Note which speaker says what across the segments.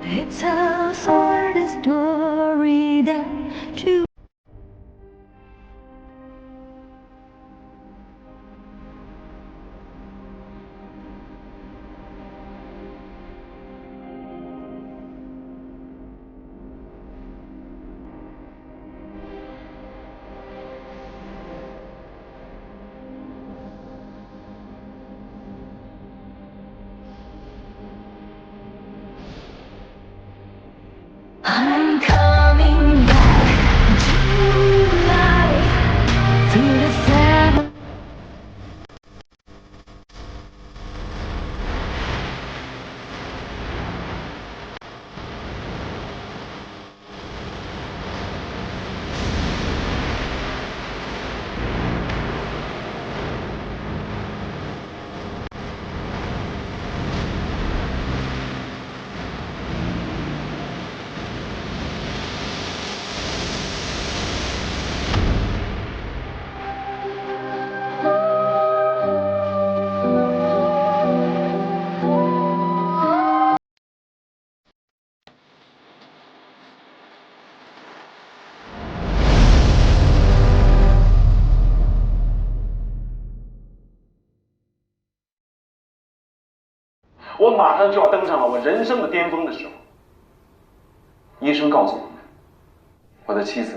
Speaker 1: It's a sort of story that you I'm coming back to life through the seven.
Speaker 2: 我马上就要登上了我人生的巅峰的时候，医生告诉我们，我的妻子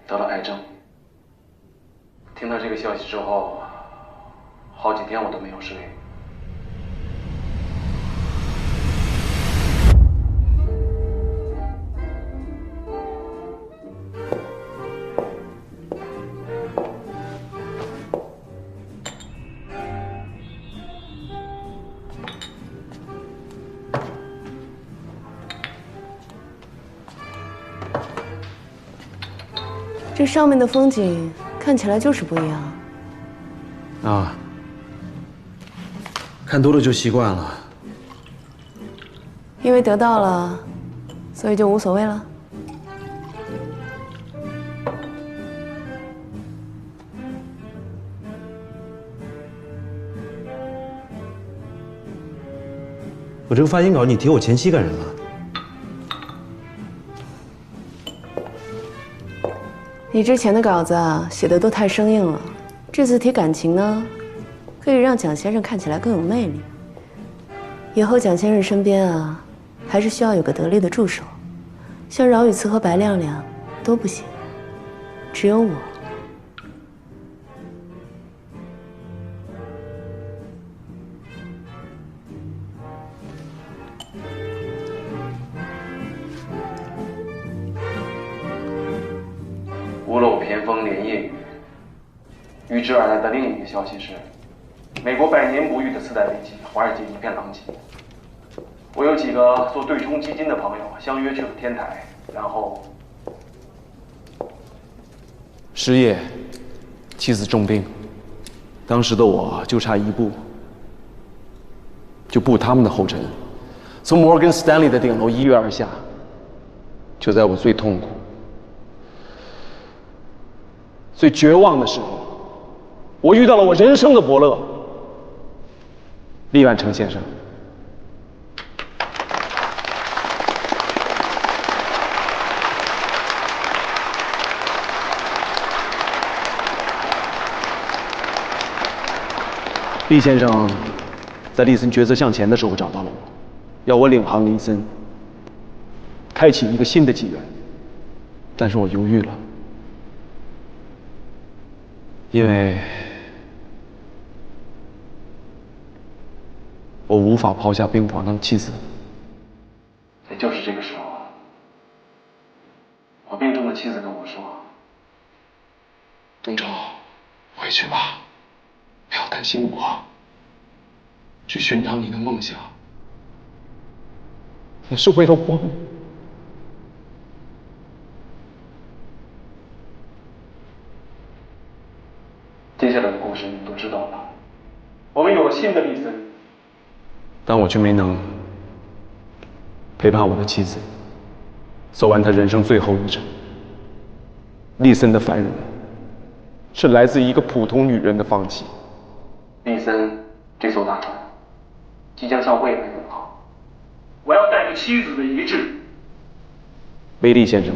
Speaker 2: 得了癌症。听到这个消息之后，好几天我都没有睡。
Speaker 3: 这上面的风景看起来就是不一样。
Speaker 4: 啊，看多了就习惯了。
Speaker 3: 因为得到了，所以就无所谓了。
Speaker 4: 我这个发言稿你提我前妻干什么？
Speaker 3: 你之前的稿子啊，写的都太生硬了。这次提感情呢，可以让蒋先生看起来更有魅力。以后蒋先生身边啊，还是需要有个得力的助手，像饶雨慈和白亮亮都不行，只有我。
Speaker 2: 屋漏偏逢连夜雨，预知而来的另一个消息是，美国百年不遇的次贷危机，华尔街一片狼藉。我有几个做对冲基金的朋友相约去了天台，然后
Speaker 4: 失业，妻子重病，当时的我就差一步，就步他们的后尘，从摩根斯丹利的顶楼一跃而下。就在我最痛苦、最绝望的时候，我遇到了我人生的伯乐，厉万成先生。厉先生在利森抉择向前的时候找到了我，要我领航利森，开启一个新的纪元。但是我犹豫了，因为我无法抛下病床上的妻子。
Speaker 2: 也就是这个时候，我病重的妻子跟我说：“
Speaker 4: 东周，回去吧，不要担心我，去寻找你的梦想，也是为了我。”
Speaker 2: 接下来的故事你们都知道了，我们有了新的利森，
Speaker 4: 但我却没能陪伴我的妻子走完她人生最后一程。利森的烦人，是来自一个普通女人的放弃。
Speaker 2: 利森这艘大船即将向未来远航，我要带给妻子的遗志，
Speaker 4: 为厉先生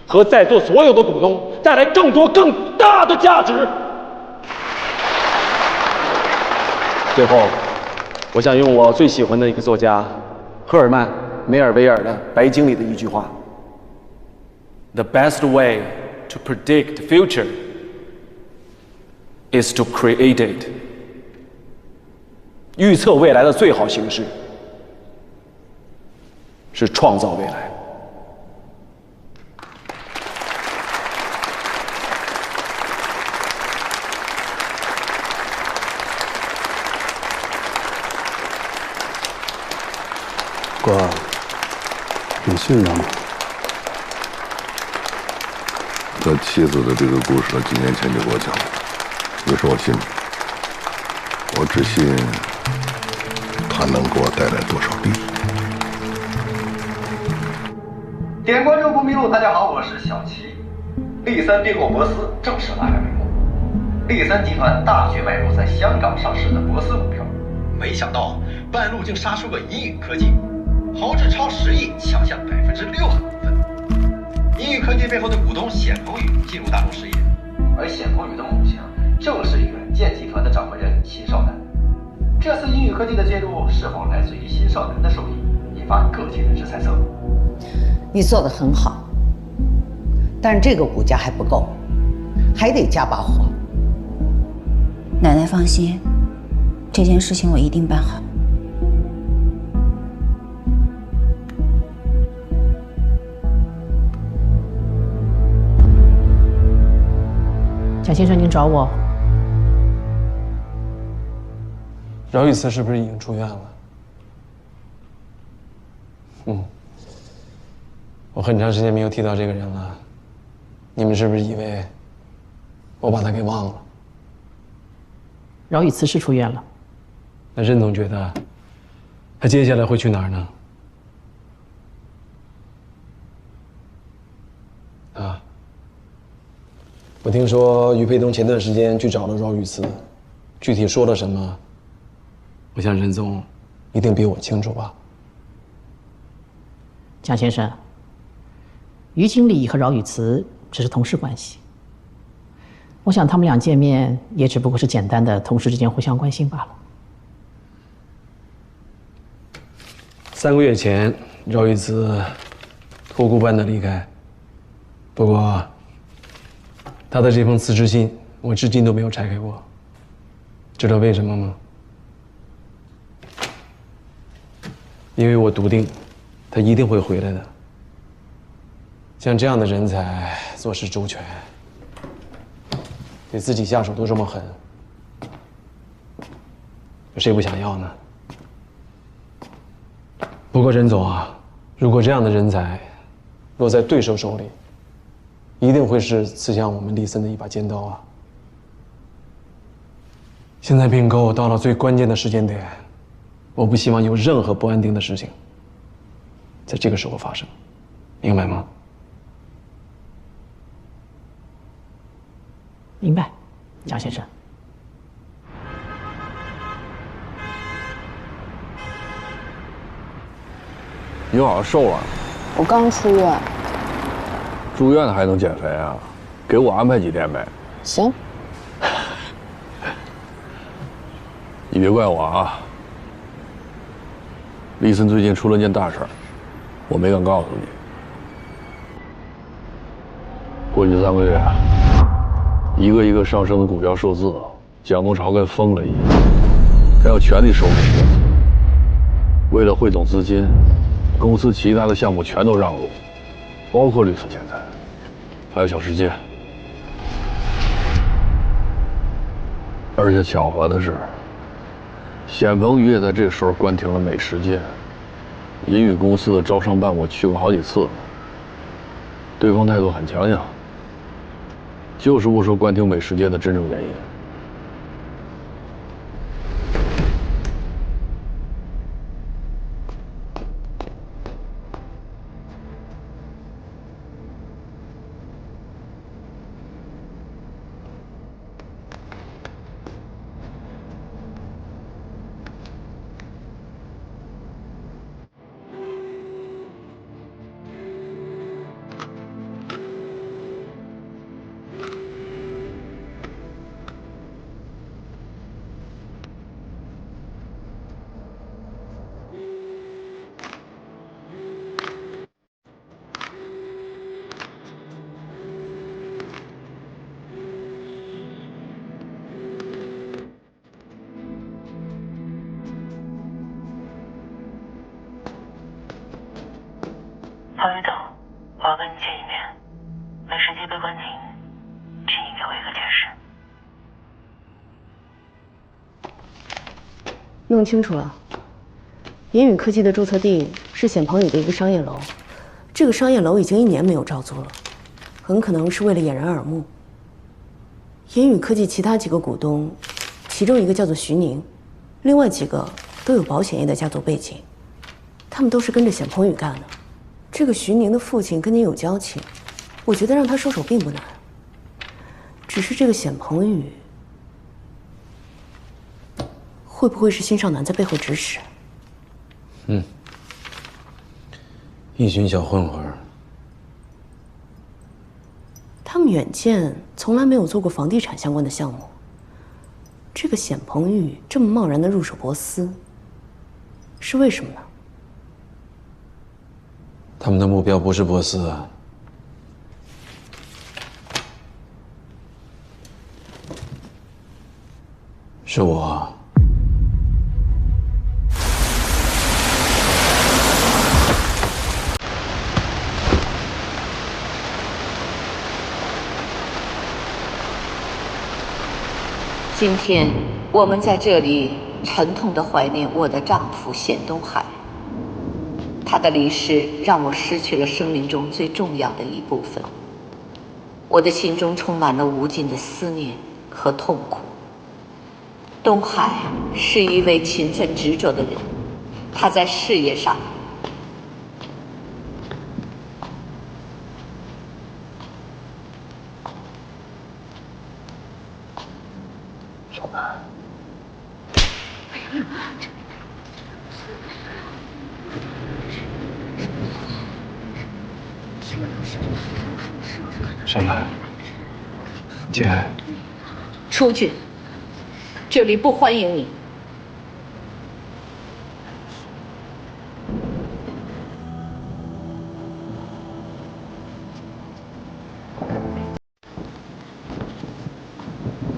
Speaker 4: 和在座所有的股东带来更多更大的价值。最后，我想用我最喜欢的一个作家赫尔曼·梅尔维尔的《白鲸》里的一句话 ：“The best way to predict the future is to create it。”预测未来的最好形式是创造未来。
Speaker 5: 哥，有信上吗？
Speaker 6: 他妻子的这个故事，他几年前就给我讲了，有时候我信吗？我只信他能给我带来多少利益。
Speaker 7: 点关注不迷路，大家好，我是小七。利森并购博思正式拉开帷幕，利森集团大举买入在香港上市的博思股票，没想到半路竟杀出个银宇科技，豪掷超10亿抢下6%的股份。银宇科技背后的股东冼鹏宇进入大陆事业，而冼鹏宇的母亲正是远见集团的掌门人辛少南。这次银宇科技的介入是否来自于辛少南的手艺，引发各界人士猜测。
Speaker 8: 你做得很好，但是这个股价还不够，还得加把火。
Speaker 9: 奶奶放心，这件事情我一定办好。
Speaker 10: 蒋先生，您找我？
Speaker 5: 饶宇慈是不是已经出院了？我很长时间没有提到这个人了，你们是不是以为我把他给忘了？
Speaker 10: 饶宇慈是出院了。
Speaker 5: 那任总觉得他接下来会去哪儿呢？啊，我听说于培东前段时间去找了饶宇慈，具体说了什么，我想任总一定比我清楚吧。
Speaker 10: 蒋先生，于经理和饶宇慈只是同事关系，我想他们俩见面也只不过是简单的同事之间互相关心罢了。
Speaker 5: 3个月前，饶宇慈托孤般的离开。不过，他的这封辞职信我至今都没有拆开过。知道为什么吗？因为我笃定，他一定会回来的。像这样的人才，做事周全，对自己下手都这么狠，有谁不想要呢？不过任总啊，如果这样的人才落在对手手里，一定会是刺向我们利森的一把尖刀啊！现在并购到了最关键的时间点，我不希望有任何不安定的事情在这个时候发生，明白吗？
Speaker 10: 明白，蒋先生。
Speaker 6: 你好像瘦了，
Speaker 3: 我刚出院。
Speaker 6: 住院了还能减肥啊？给我安排几天呗。
Speaker 3: 行。
Speaker 6: 你别怪我啊。利森最近出了件大事儿，我没敢告诉你。过去3个月，一个一个上升的股票数字，蒋东朝跟疯了一样，他要全力收购公司。为了汇总资金，公司其他的项目全都让路，包括绿色建材，还有小世界。而且巧合的是，冼鹏宇也在这个时候关停了美食界。银宇公司的招商办我去过好几次，对方态度很强硬，就是不说关停美食界的真正原因。
Speaker 11: 郝宇等，我要跟你见一面，没时机被关停，请你给我一个解释。
Speaker 3: 弄清楚了，银宇科技的注册地是显鹏宇的一个商业楼，这个商业楼已经1年没有招租了，很可能是为了掩人耳目。银宇科技其他几个股东，其中一个叫做徐宁，另外几个都有保险业的家族背景，他们都是跟着显鹏宇干的。这个徐宁的父亲跟您有交情，我觉得让他收手并不难。只是这个显鹏宇会不会是辛少南在背后指使？
Speaker 5: 一群小混混。
Speaker 3: 他们远见从来没有做过房地产相关的项目，这个显鹏宇这么贸然的入手博思，是为什么呢？
Speaker 5: 他们的目标不是博思啊，是我。
Speaker 12: 今天我们在这里沉痛地怀念我的丈夫显东海，他的离世让我失去了生命中最重要的一部分，我的心中充满了无尽的思念和痛苦。东海是一位勤奋执着的人，他在事业上
Speaker 4: 小兰，姐，
Speaker 12: 出去，这里不欢迎你。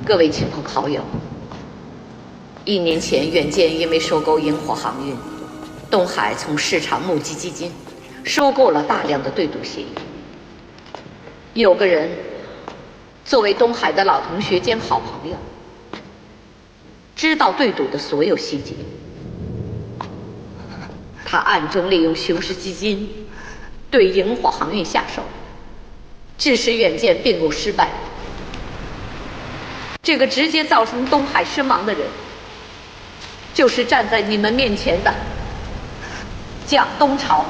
Speaker 12: 各位亲朋好友，1年前远见因为收购萤火航运，东海从市场募集基金，收购了大量的对赌协议。有个人作为东海的老同学兼好朋友，知道对赌的所有细节，他暗中利用熊市基金对萤火航运下手，致使远见并购失败。这个直接造成东海身亡的人，就是站在你们面前的蒋东潮。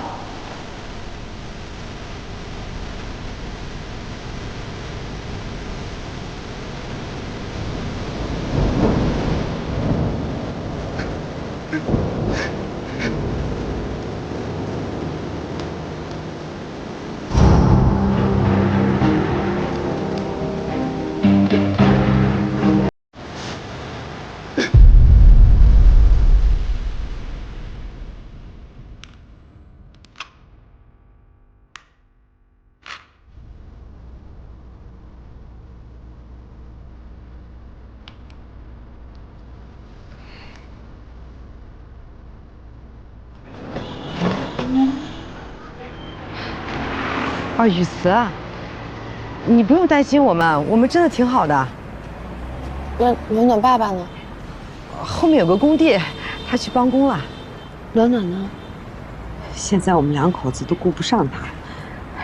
Speaker 13: 啊，雨慈啊，你不用担心我们真的挺好的。
Speaker 14: 那暖暖爸爸呢？
Speaker 13: 后面有个工地，他去帮工了。
Speaker 14: 暖暖呢？
Speaker 13: 现在我们2口子都顾不上他，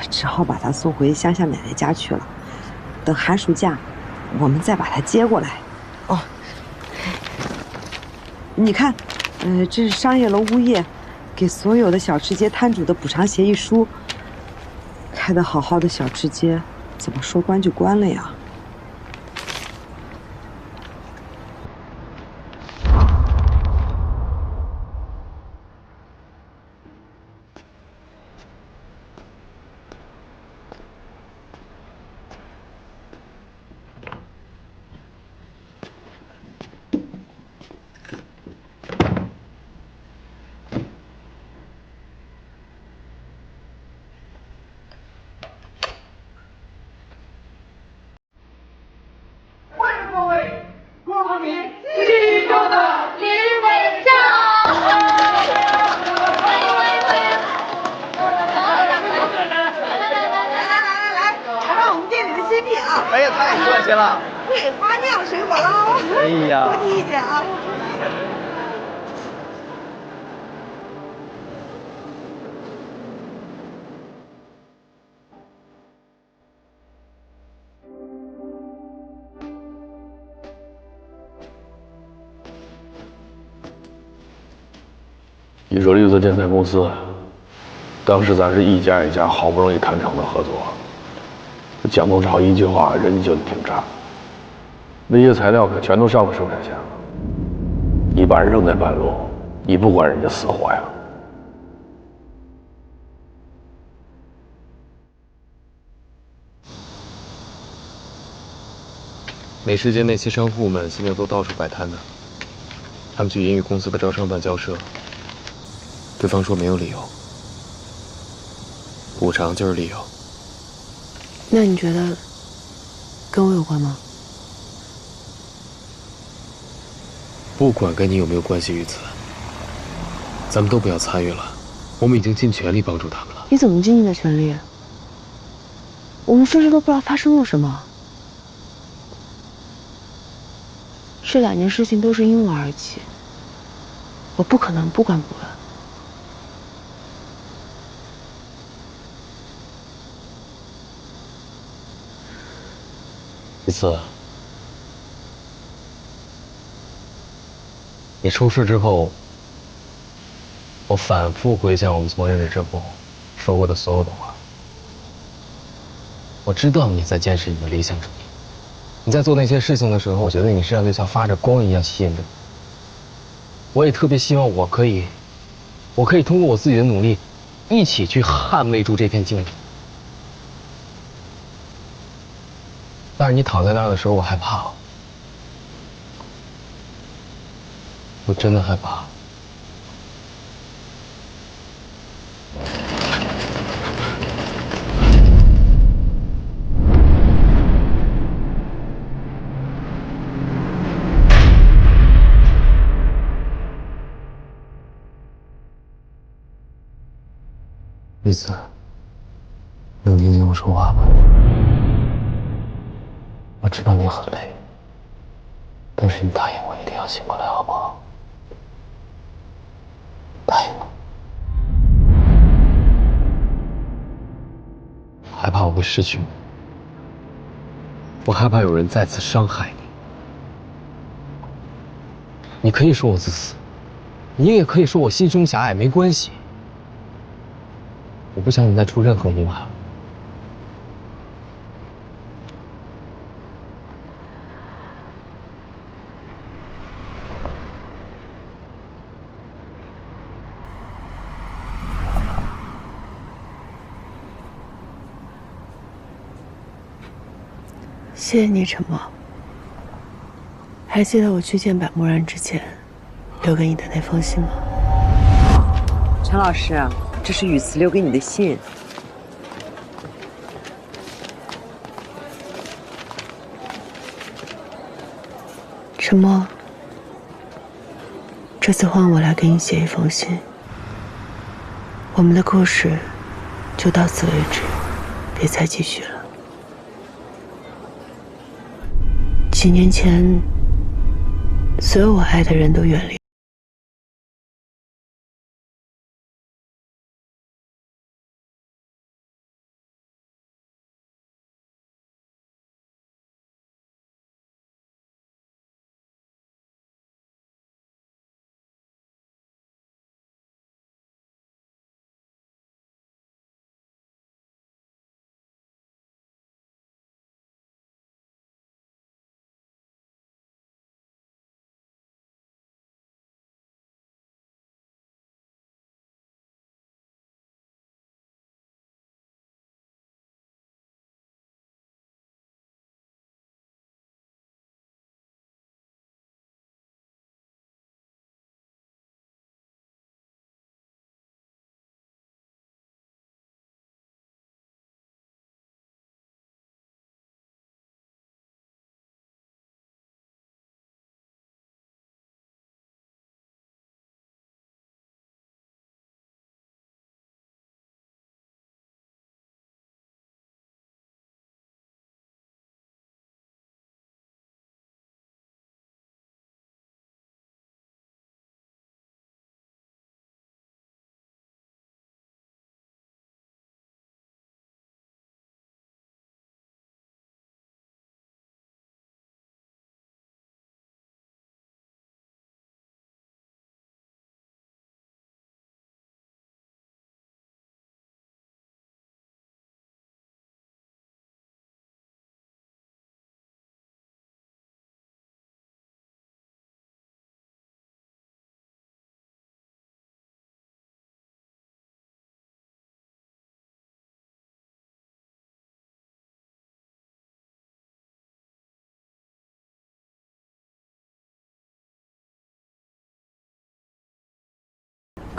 Speaker 13: 只好把他送回乡下奶奶家去了。等寒暑假，我们再把他接过来。哦，你看，这是商业楼物业给所有的小吃街摊主的补偿协议书。开得好好的小吃街，怎么说关就关了呀？
Speaker 2: 哎呀，太客气了。
Speaker 13: 花酿水果捞。
Speaker 2: 哎呀，
Speaker 13: 多递一点啊。
Speaker 6: 你说绿色建材公司，当时咱是一家一家好不容易谈成的合作，蒋东超一句话，人家就挺炸，那些材料可全都上了生产线了，你把人扔在半路，你不管人家死活呀？
Speaker 4: 美食街那些商户们现在都到处摆摊呢，他们去银宇公司的招商办交涉，对方说没有理由，补偿就是理由。
Speaker 3: 那你觉得跟我有关吗？
Speaker 4: 不管跟你有没有关系，玉子，咱们都不要参与了。我们已经尽全力帮助他们了。
Speaker 3: 你怎么尽你的全力？我们甚至都不知道发生了什么。这2件事情都是因我而起，我不可能不管不问。
Speaker 4: 玉子，你出事之后，我反复回想我们昨天的直播说过的所有的话。我知道你在坚持你的理想主义，你在做那些事情的时候，我觉得你身上就像发着光一样吸引着我。我也特别希望我可以通过我自己的努力，一起去捍卫住这片净土。但是你躺在那儿的时候，我害怕，我真的害怕。玉子，能听见我说话吗？我知道你很累，但是你答应我一定要醒过来，好不好？答应我。害怕我会失去你，我害怕有人再次伤害你。你可以说我自私，你也可以说我心胸狭隘，没关系。我不想你再出任何意外了。
Speaker 3: 谢谢你，陈默。还记得我去见柏木然之前留给你的那封信吗？
Speaker 13: 陈老师，这是雨慈留给你的信。
Speaker 3: 陈默，这次换我来给你写一封信。我们的故事就到此为止，别再继续了。几年前，所有我爱的人都远离。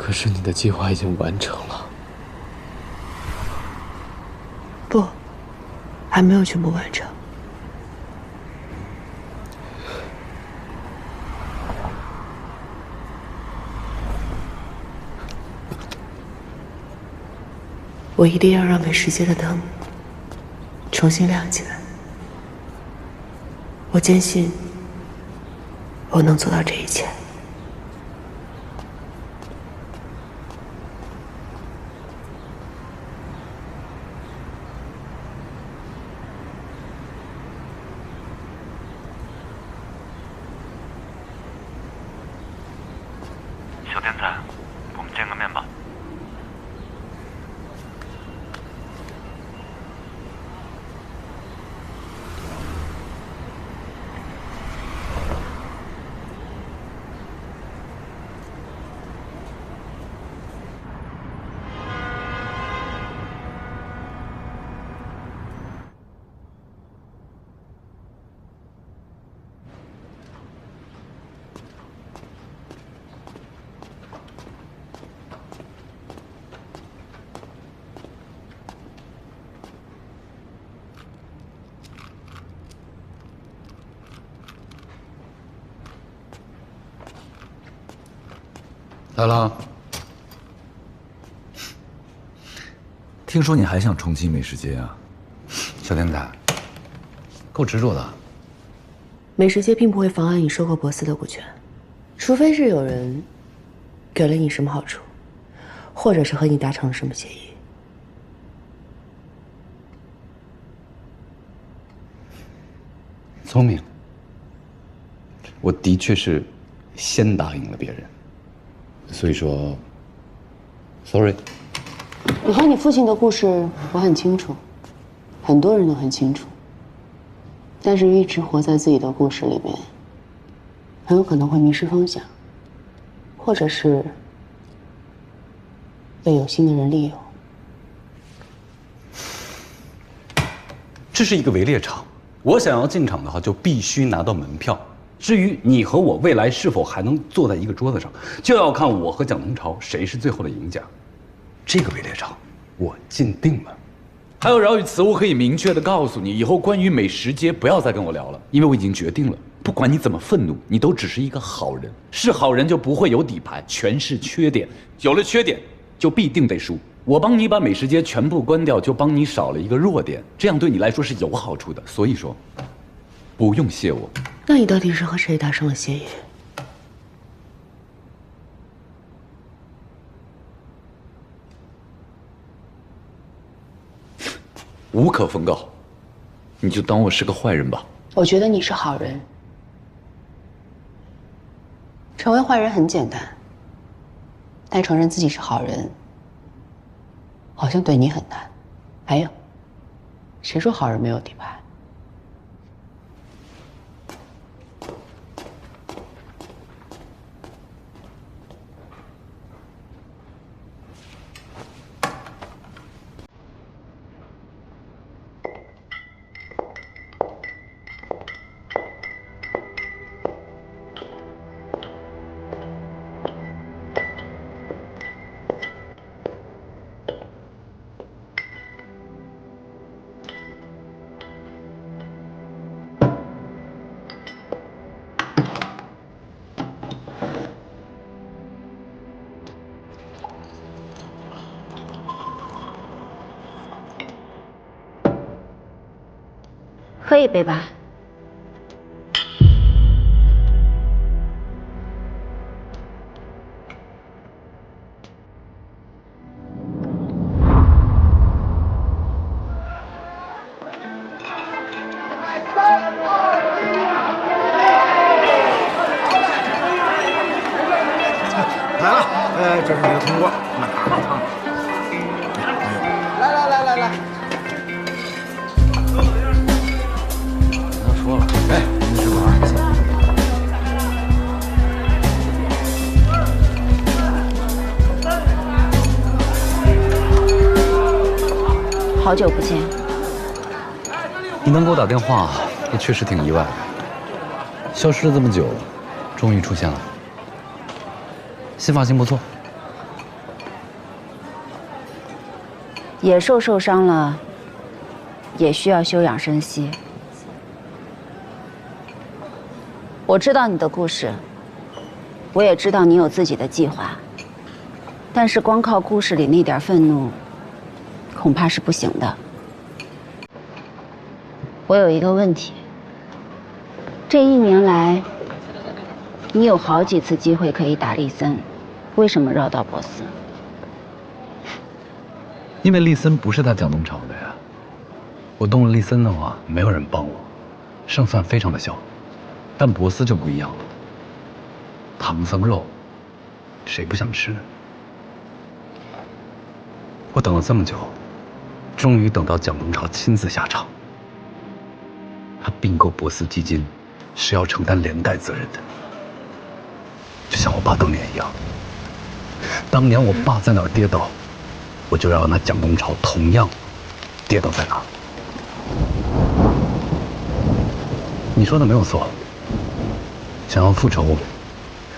Speaker 4: 可是你的计划已经完成了。
Speaker 14: 不，还没有全部完成。我一定要让美食街的灯重新亮起来。我坚信，我能做到这一切。
Speaker 15: 小天才，我们见个面吧。
Speaker 16: 来了。听说你还想重启美食街啊，小天才，够执着的。
Speaker 14: 美食街并不会妨碍你收购博思的股权，除非是有人给了你什么好处，或者是和你达成了什么协议。
Speaker 17: 聪明，我的确是先答应了别人。所以说 ，sorry。
Speaker 14: 你和你父亲的故事我很清楚，很多人都很清楚。但是一直活在自己的故事里面，很有可能会迷失方向，或者是被有心的人利用。
Speaker 17: 这是一个围猎场，我想要进场的话，就必须拿到门票。至于你和我未来是否还能坐在一个桌子上，就要看我和蒋龙朝谁是最后的赢家。这个围猎场，我进定了。还有饶宇慈，我可以明确的告诉你，以后关于美食街不要再跟我聊了，因为我已经决定了，不管你怎么愤怒，你都只是一个好人。是好人就不会有底牌，全是缺点，有了缺点就必定得输。我帮你把美食街全部关掉，就帮你少了一个弱点，这样对你来说是有好处的。所以说，不用谢我。
Speaker 14: 那你到底是和谁达成了协议？
Speaker 17: 无可奉告，你就当我是个坏人吧。
Speaker 14: 我觉得你是好人，成为坏人很简单，但承认自己是好人，好像对你很难。还有，谁说好人没有底牌？
Speaker 9: 喝一杯吧。
Speaker 18: 来了，这是你的通过，拿着。来。
Speaker 16: 说了，哎，你吃馆。
Speaker 9: 好久不见。
Speaker 17: 你能给我打电话，也确实挺意外的。消失了这么久，终于出现了。新发型不错，
Speaker 9: 野兽受伤了，也需要休养生息。我知道你的故事，我也知道你有自己的计划，但是光靠故事里那点愤怒，恐怕是不行的。我有一个问题，这1年来，你有好几次机会可以打利森，为什么绕道博斯？
Speaker 17: 因为利森不是他蒋东朝的呀。我动了利森的话，没有人帮我，胜算非常的小。但博斯就不一样了，唐僧肉，谁不想吃？我等了这么久，终于等到蒋东朝亲自下场。他并购博斯基金，是要承担连带责任的，就像我爸当年一样。当年我爸在哪儿跌倒，我就要让他蒋东朝同样跌倒在哪儿。你说的没有错，想要复仇，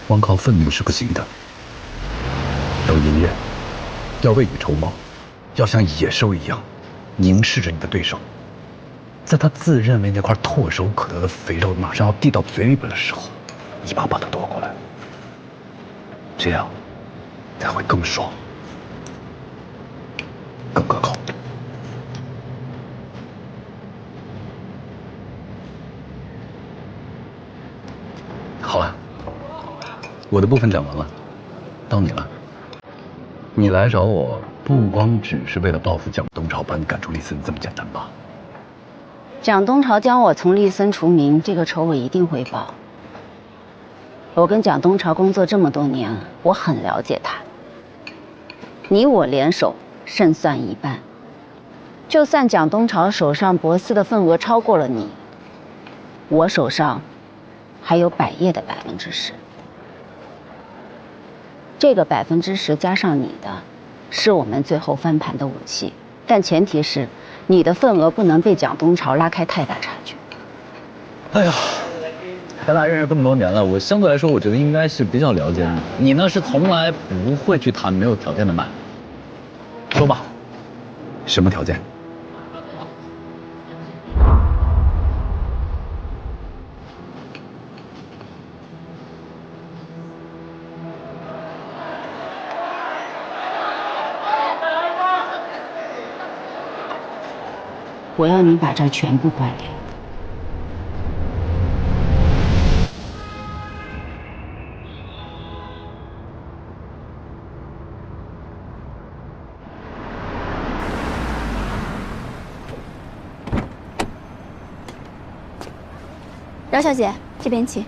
Speaker 17: 光靠愤怒是不行的。要隐忍，要未雨绸缪，要像野兽一样凝视着你的对手，在他自认为那块唾手可得的肥肉马上要递到嘴里边的时候，一把把它夺过来，这样才会更爽，更可口。好了，我的部分讲完了，到你了。你来找我，不光只是为了报复蒋东朝把你赶出利森这么简单吧？
Speaker 9: 蒋东朝将我从利森除名，这个仇我一定会报。我跟蒋东朝工作这么多年了，我很了解他。你我联手，胜算一半。就算蒋东朝手上博斯的份额超过了你，我手上还有百叶的10%。这个10%加上你的，是我们最后翻盘的武器。但前提是，你的份额不能被蒋东朝拉开太大差距。
Speaker 17: 哎呀，咱俩认识这么多年了，我相对来说，我觉得应该是比较了解你。你呢是从来不会去谈没有条件的买。说吧，什么条件？
Speaker 9: 我要你把这儿全部关了。
Speaker 19: 饶小姐，这边请。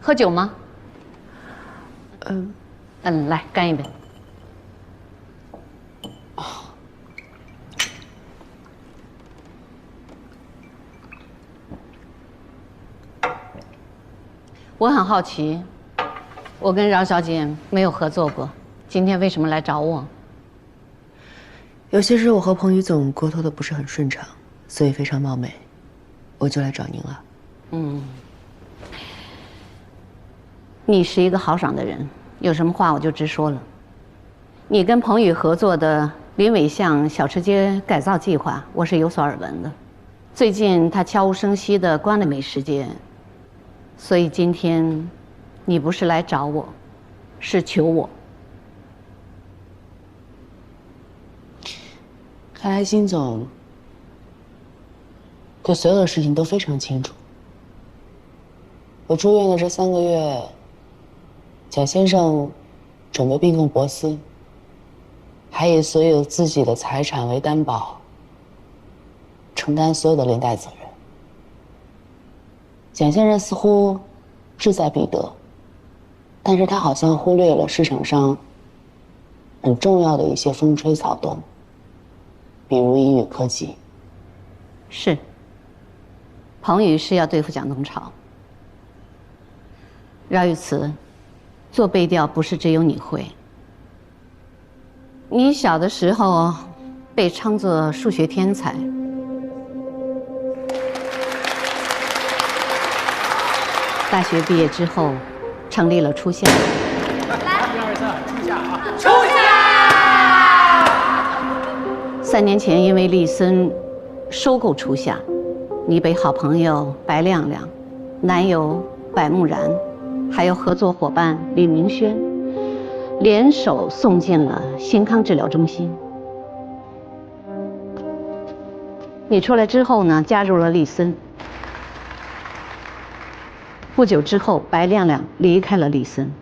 Speaker 10: 喝酒吗？来干一杯。我很好奇，我跟饶小姐没有合作过，今天为什么来找我？
Speaker 3: 有些事我和彭宇总沟通的不是很顺畅，所以非常冒昧，我就来找您了。
Speaker 10: 你是一个豪爽的人，有什么话我就直说了。你跟彭宇合作的林伟巷小吃街改造计划，我是有所耳闻的。
Speaker 9: 最近他悄无声息地关了美食街，所以今天你不是来找我，是求我。
Speaker 14: 看来辛总对所有的事情都非常清楚。我住院的这3个月，蒋先生准备并购博思，还以所有自己的财产为担保，承担所有的连带责任。蒋先生似乎志在必得，但是他好像忽略了市场上很重要的一些风吹草动，比如英语科技。
Speaker 9: 是，彭宇是要对付蒋东潮。饶玉慈，做背调不是只有你会。你小的时候被称作数学天才，大学毕业之后成立了初夏。
Speaker 1: 初夏
Speaker 9: 3年前因为丽森收购初夏，你被好朋友白亮亮、男友柏木然，还有合作伙伴李明轩联手送进了新康治疗中心。你出来之后呢，加入了丽森。不久之后，白亮亮离开了丽森。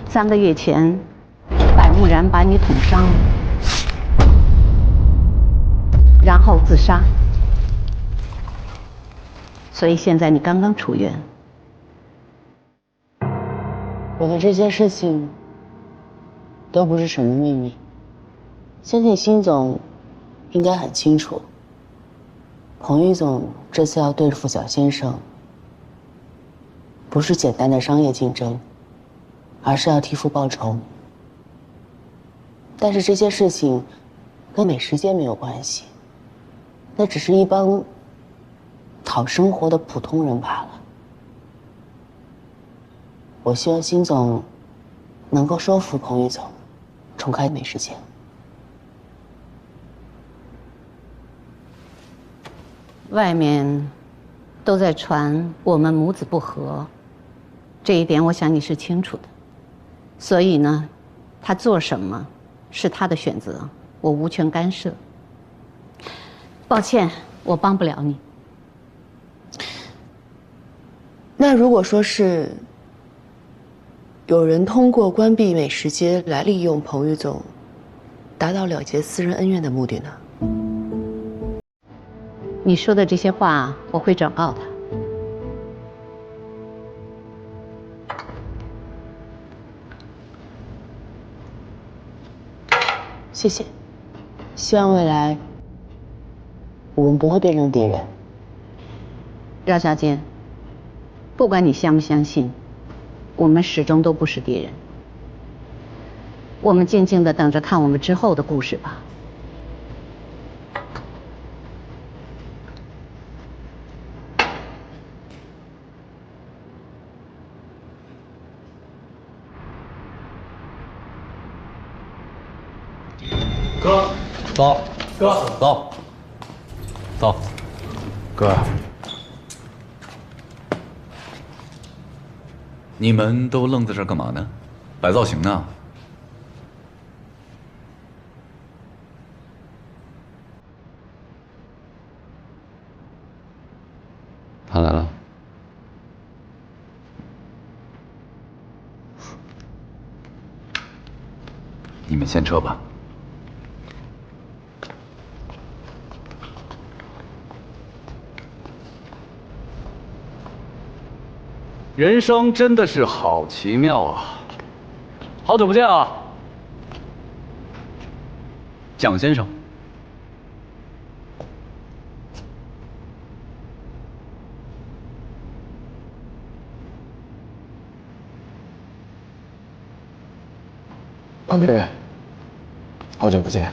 Speaker 9: 3个月前，柏木然把你捅伤了，然后自杀。所以现在你刚刚出院。
Speaker 14: 我的这些事情都不是什么秘密，相信辛总应该很清楚。彭玉总这次要对付蒋先生，不是简单的商业竞争，而是要替父报仇。但是这些事情跟美食街没有关系，那只是一帮讨生活的普通人罢了。我希望辛总能够说服彭玉总重开美食街。
Speaker 9: 外面都在传我们母子不和，这一点我想你是清楚的。所以呢，他做什么是他的选择，我无权干涉。抱歉，我帮不了你。
Speaker 3: 那如果说是有人通过关闭美食街来利用彭玉总，达到了结私人恩怨的目的呢？
Speaker 9: 你说的这些话，我会转告他。
Speaker 14: 谢谢，希望未来我们不会变成敌人。
Speaker 9: 饶小姐，不管你相不相信，我们始终都不是敌人。我们静静地等着看我们之后的故事吧。
Speaker 17: 哥，走，哥，走，走，
Speaker 16: 哥，你们都愣在这儿干嘛呢？摆造型呢？
Speaker 17: 他来了。
Speaker 16: 你们先撤吧。
Speaker 17: 人生真的是好奇妙啊！好久不见啊，蒋先生。
Speaker 4: 彭宇，好久不见。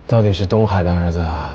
Speaker 5: 到底是东海的儿子啊，